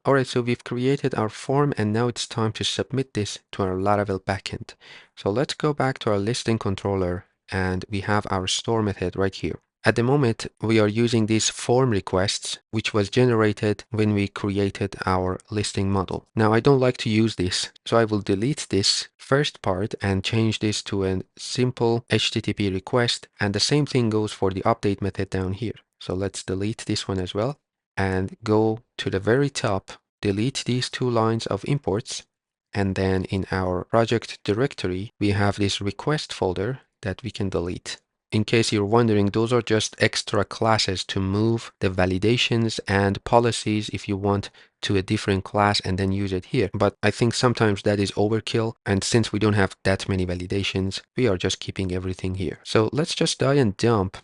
Alright, so we've created our form and now it's time to submit this to our Laravel backend. So let's go back to our listing controller and we have our store method right here. At the moment, we are using these form requests, which was generated when we created our listing model. Now, I don't like to use this, so I will delete this first part and change this to a simple HTTP request. And the same thing goes for the update method down here. So let's delete this one as well and go to the very top, delete these two lines of imports. And then in our project directory, we have this request folder that we can delete. In case you're wondering, those are just extra classes to move the validations and policies if you want to a different class and then use it here. But I think sometimes that is overkill. And since we don't have that many validations, we are just keeping everything here. So let's just die and dump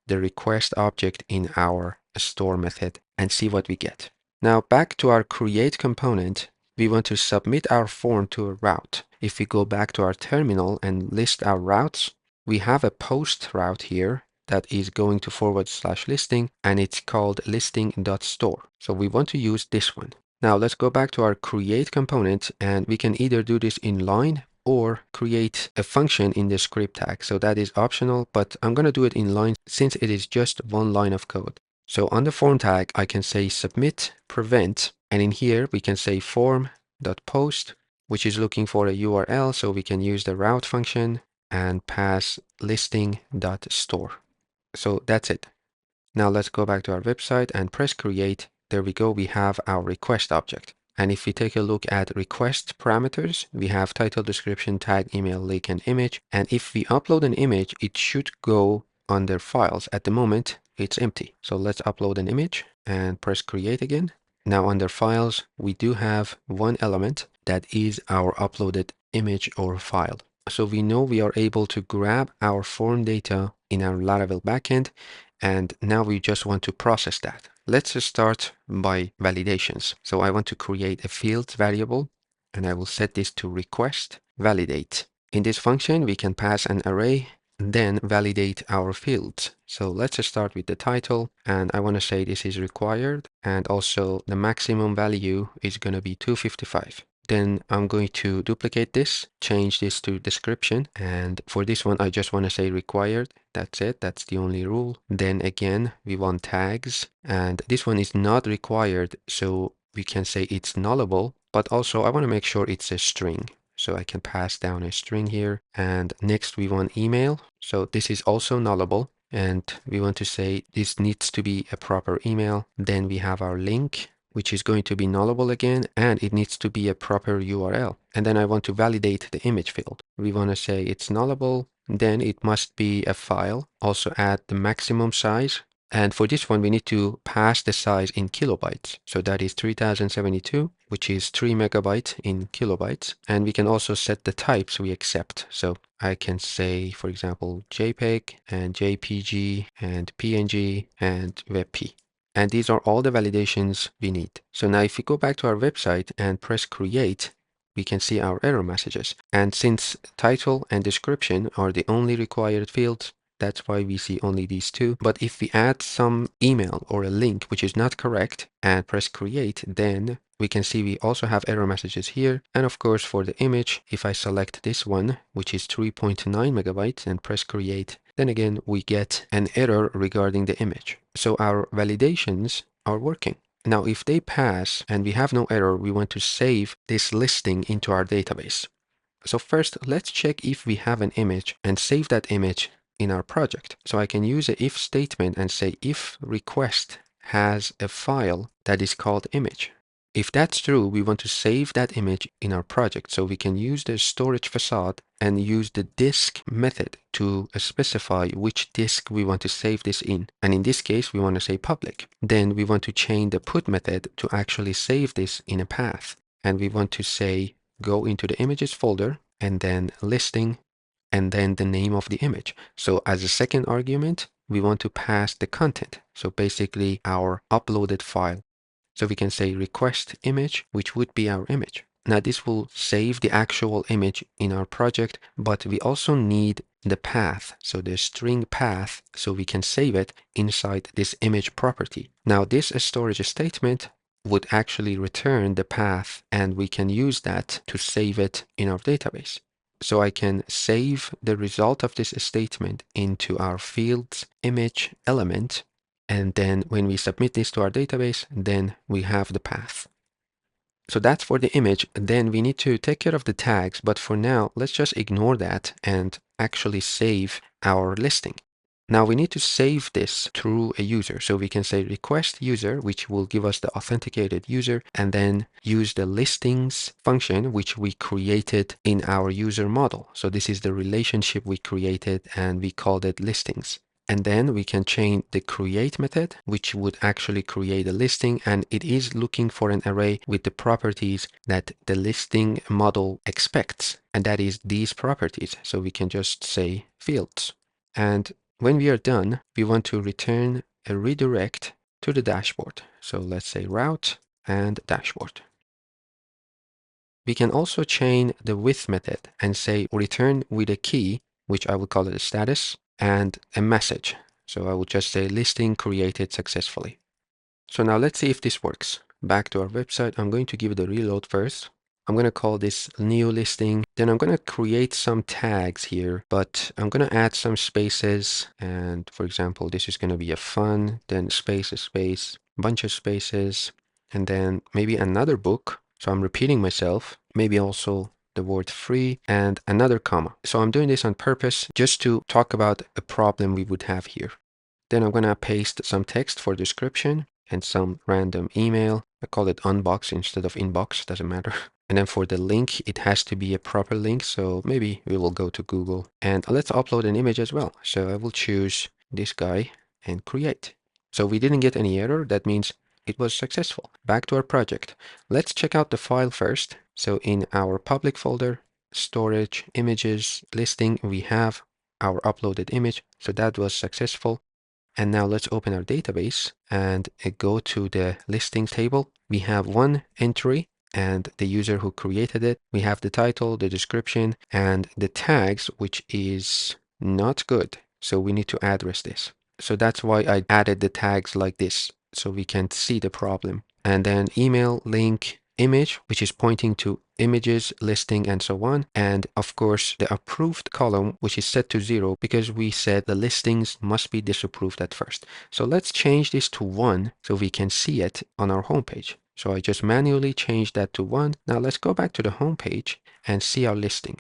the request object in our store method and see what we get. Now back to our create component, we want to submit our form to a route. If we go back to our terminal and list our routes, we have a post route here that is going to /listing and it's called listing.store. So we want to use this one. Now let's go back to our create component and we can either do this in line or create a function in the script tag. So that is optional, but I'm going to do it in line since it is just one line of code. So on the form tag, I can say submit prevent, and in here we can say form.post, which is looking for a URL. So we can use the route function and pass listing.store. So that's it. Now let's go back to our website and press create. There we go. We have our request object. And if we take a look at request parameters, we have title, description, tag, email, link, and image. And if we upload an image, it should go under files. At the moment, it's empty. So let's upload an image and press create again. Now under files, we do have one element that is our uploaded image or file. So we know we are able to grab our form data in our Laravel backend, and now we just want to process that. Let's start by validations. So I want to create a fields variable, and I will set this to request validate. In this function, we can pass an array, then validate our fields. So let's start with the title, and I want to say this is required, and also the maximum value is going to be 255. Then I'm going to duplicate this, change this to description. And for this one, I just want to say required. That's it. That's the only rule. Then again, we want tags. And this one is not required. So we can say it's nullable. But also, I want to make sure it's a string. So I can pass down a string here. And next, we want email. So this is also nullable. And we want to say this needs to be a proper email. Then we have our link, which is going to be nullable again, and it needs to be a proper URL. And then I want to validate the image field. We want to say it's nullable, then it must be a file. Also add the maximum size. And for this one, we need to pass the size in kilobytes. So that is 3072, which is 3 megabytes in kilobytes. And we can also set the types we accept. So I can say, for example, JPEG and JPG and PNG and WebP. And these are all the validations we need. So now if we go back to our website and press create, we can see our error messages. And since title and description are the only required fields, that's why we see only these two. But if we add some email or a link which is not correct and press create, then we can see we also have error messages here. And of course, for the image, if I select this one, which is 3.9 megabytes and press create, then again, we get an error regarding the image. So our validations are working. Now, if they pass and we have no error, we want to save this listing into our database. So first, let's check if we have an image and save that image in our project. So I can use an if statement and say if request has a file that is called image. If that's true, we want to save that image in our project. So we can use the storage facade and use the disk method to specify which disk we want to save this in. And in this case, we want to say public. Then we want to chain the put method to actually save this in a path. And we want to say go into the images folder and then listing and then the name of the image. So as a second argument, we want to pass the content. So basically our uploaded file. So we can say request image, which would be our image. Now this will save the actual image in our project, but we also need the path. So the string path, so we can save it inside this image property. Now this storage statement would actually return the path, and we can use that to save it in our database. So I can save the result of this statement into our fields image element, and then when we submit this to our database, then we have the path. So that's for the image. Then we need to take care of the tags, but for now, let's just ignore that and actually save our listing. Now we need to save this through a user. So we can say request user, which will give us the authenticated user, and then use the listings function, which we created in our user model. So this is the relationship we created and we called it listings. And then we can chain the create method, which would actually create a listing, and it is looking for an array with the properties that the listing model expects, and that is these properties. So we can just say fields. And when we are done, we want to return a redirect to the dashboard. So let's say route and dashboard. We can also chain the with method and say return with a key, which I will call it a status, and a message. So I will just say listing created successfully. So now let's see if this works. Back to our website, I'm going to give it a reload first. I'm going to call this new listing. Then I'm going to create some tags here, but I'm going to add some spaces. And for example, this is going to be a fun, then space, a space, bunch of spaces, and then maybe another book. So I'm repeating myself, maybe also the word free and another comma. So I'm doing this on purpose just to talk about a problem we would have here. Then I'm going to paste some text for description and some random email. I call it unbox instead of inbox, doesn't matter. And then for the link, it has to be a proper link. So maybe we will go to Google and let's upload an image as well. So I will choose this guy and create. So we didn't get any error. That means it was successful. Back to our project. Let's check out the file first. So in our public folder, storage, images, listing, we have our uploaded image. So that was successful. And now let's open our database and go to the listings table. We have one entry and the user who created it. We have the title, the description, and the tags, which is not good. So we need to address this. So that's why I added the tags like this, so we can see the problem. And then email, link, image, which is pointing to images, listing, and so on. And of course, the approved column, which is set to 0 because we said the listings must be disapproved at first. So let's change this to 1 so we can see it on our homepage. So I just manually changed that to 1. Now let's go back to the homepage and see our listing.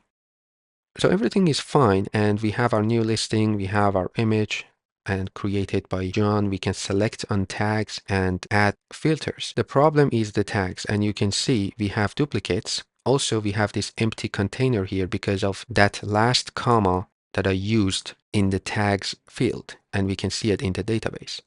So everything is fine, and we have our new listing, we have our image, and created by John. We can select on tags and add filters. The problem is the tags, and you can see we have duplicates. Also, we have this empty container here because of that last comma that I used in the tags field, and we can see it in the database.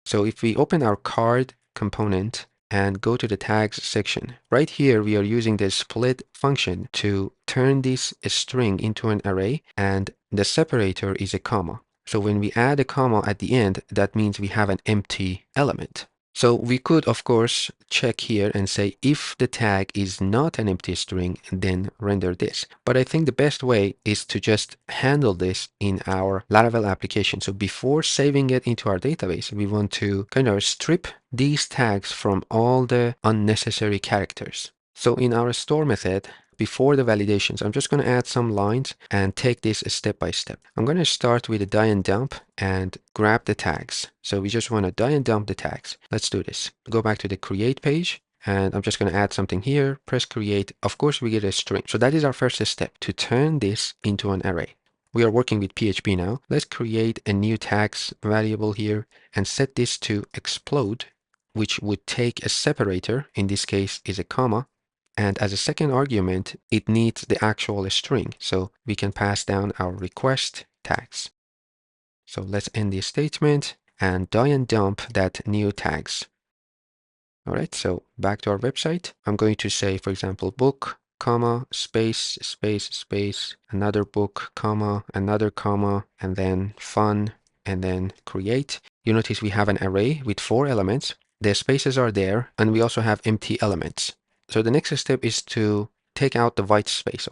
So if we open our card component and go to the tags section, right here we are using the split function to turn this string into an array, and the separator is a comma. So when we add a comma at the end, that means we have an empty element. So we could, of course, check here and say if the tag is not an empty string, then render this. But I think the best way is to just handle this in our Laravel application. So before saving it into our database, we want to kind of strip these tags from all the unnecessary characters. So in our store method, before the validations, I'm just going to add some lines and take this step by step. I'm going to start with a die and dump and grab the tags. So we just want to die and dump the tags. Let's do this. Go back to the create page, and I'm just going to add something here, press create. Of course, we get a string. So that is our first step, to turn this into an array. We are working with PHP now. Let's create a new tags variable here and set this to explode, which would take a separator, in this case is a comma, and as a second argument, it needs the actual string. So we can pass down our request tags. So let's end this statement and die and dump that new tags. All right, so back to our website. I'm going to say, for example, book, comma, space, space, space, another book, comma, another comma, and then fun, and then create. You notice we have an array with 4 elements. The spaces are there, and we also have empty elements. So the next step is to take out the white space.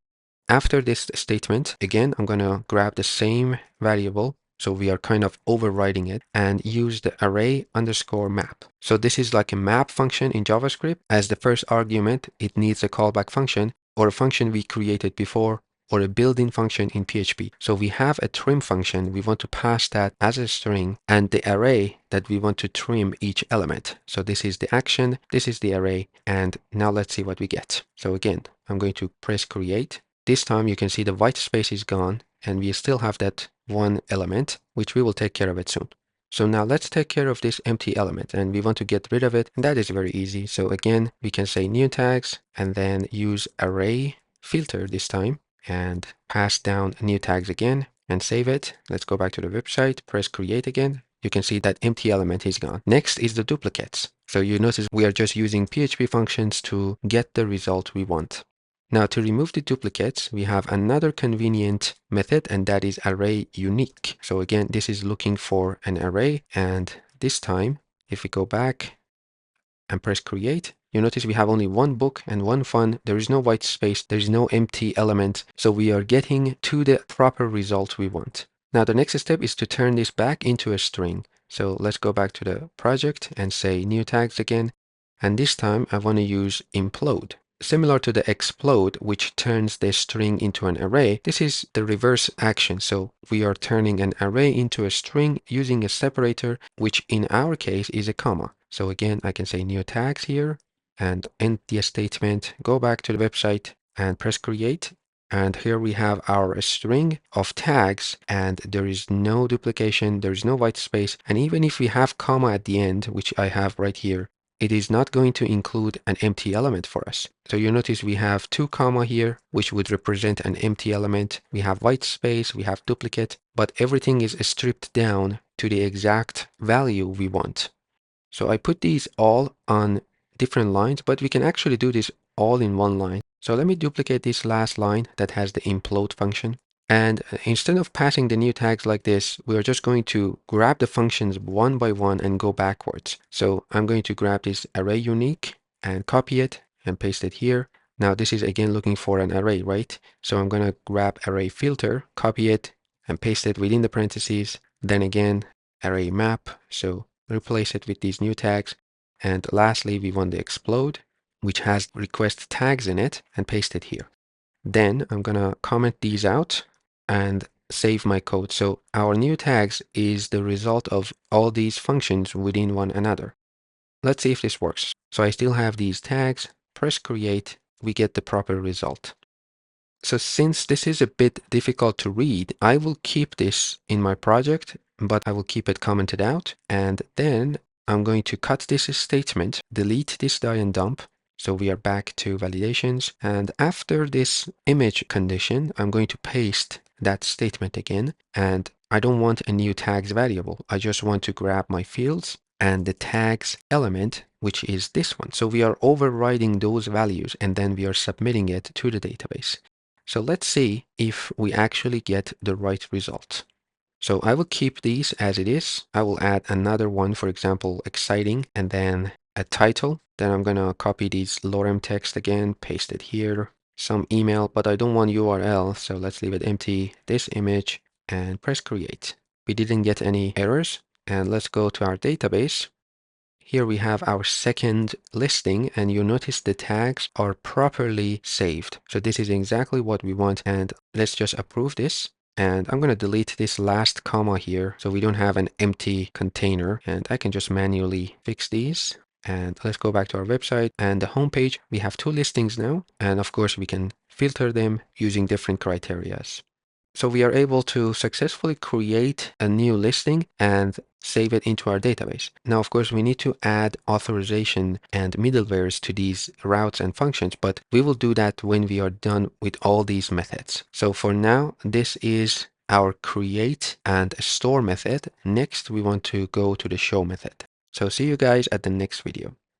After this statement, again, I'm going to grab the same variable So we are kind of overriding it and use the array underscore map. So this is like a map function in JavaScript. As the first argument, it needs a callback function or a function we created before or a built-in function in PHP. So we have a trim function. We want to pass that as a string and the array that we want to trim each element. So this is the action, this is the array, and now let's see what we get. So again, I'm going to press create. This time you can see the white space is gone and we still have that one element, which we will take care of it soon. So now let's take care of this empty element and we want to get rid of it. And that is very easy. So again, we can say new tags and then use array filter this time and pass down new tags again and save it. Let's go back to the website, press create again. You can see that empty element is gone. Next is the duplicates. So you notice we are just using PHP functions to get the result we want. Now to remove the duplicates, we have another convenient method and that is array unique. So again, this is looking for an array and this time, if we go back and press create, you notice we have only one book and one fun. There is no white space. There is no empty element. So we are getting to the proper result we want. Now the next step is to turn this back into a string. So let's go back to the project and say new tags again. And this time I want to use implode. Similar to the explode, which turns the string into an array, this is the reverse action. So we are turning an array into a string using a separator, which in our case is a comma. So again, I can say new tags here and end the statement, go back to the website and press create. And here we have our string of tags and there is no duplication, there is no white space. And even if we have comma at the end, which I have right here, it is not going to include an empty element for us. So you notice we have 2 comma here, which would represent an empty element. We have white space, we have duplicate, but everything is stripped down to the exact value we want. So I put these all on different lines, but we can actually do this all in one line. So let me duplicate this last line that has the implode function. And instead of passing the new tags like this, we are just going to grab the functions one by one and go backwards. So I'm going to grab this array unique and copy it and paste it here. Now this is again looking for an array, right? So I'm going to grab array filter, copy it and paste it within the parentheses. Then again, array map. So replace it with these new tags. And lastly, we want the explode, which has request tags in it, and paste it here. Then I'm going to comment these out and save my code. So our new tags is the result of all these functions within one another. Let's see if this works. So I still have these tags, press create, we get the proper result. So since this is a bit difficult to read, I will keep this in my project, but I will keep it commented out. And then I'm going to cut this statement, delete this die and dump. So we are back to validations. And after this image condition, I'm going to paste that statement again. And I don't want a new tags variable. I just want to grab my fields and the tags element, which is this one. So we are overriding those values and then we are submitting it to the database. So let's see if we actually get the right result. So I will keep these as it is. I will add another one, for example, exciting, and then a title. Then I'm going to copy these lorem text again, paste it here, some email, but I don't want URL. So let's leave it empty, this image, and press create. We didn't get any errors. And let's go to our database. Here we have our second listing and you notice the tags are properly saved. So this is exactly what we want. And let's just approve this. And I'm going to delete this last comma here so we don't have an empty container. And I can just manually fix these. And let's go back to our website and the homepage. We have 2 listings now. And of course we can filter them using different criterias. So we are able to successfully create a new listing and save it into our database. Now, of course, we need to add authorization and middlewares to these routes and functions, but we will do that when we are done with all these methods. So for now, this is our create and store method. Next, we want to go to the show method. So see you guys at the next video.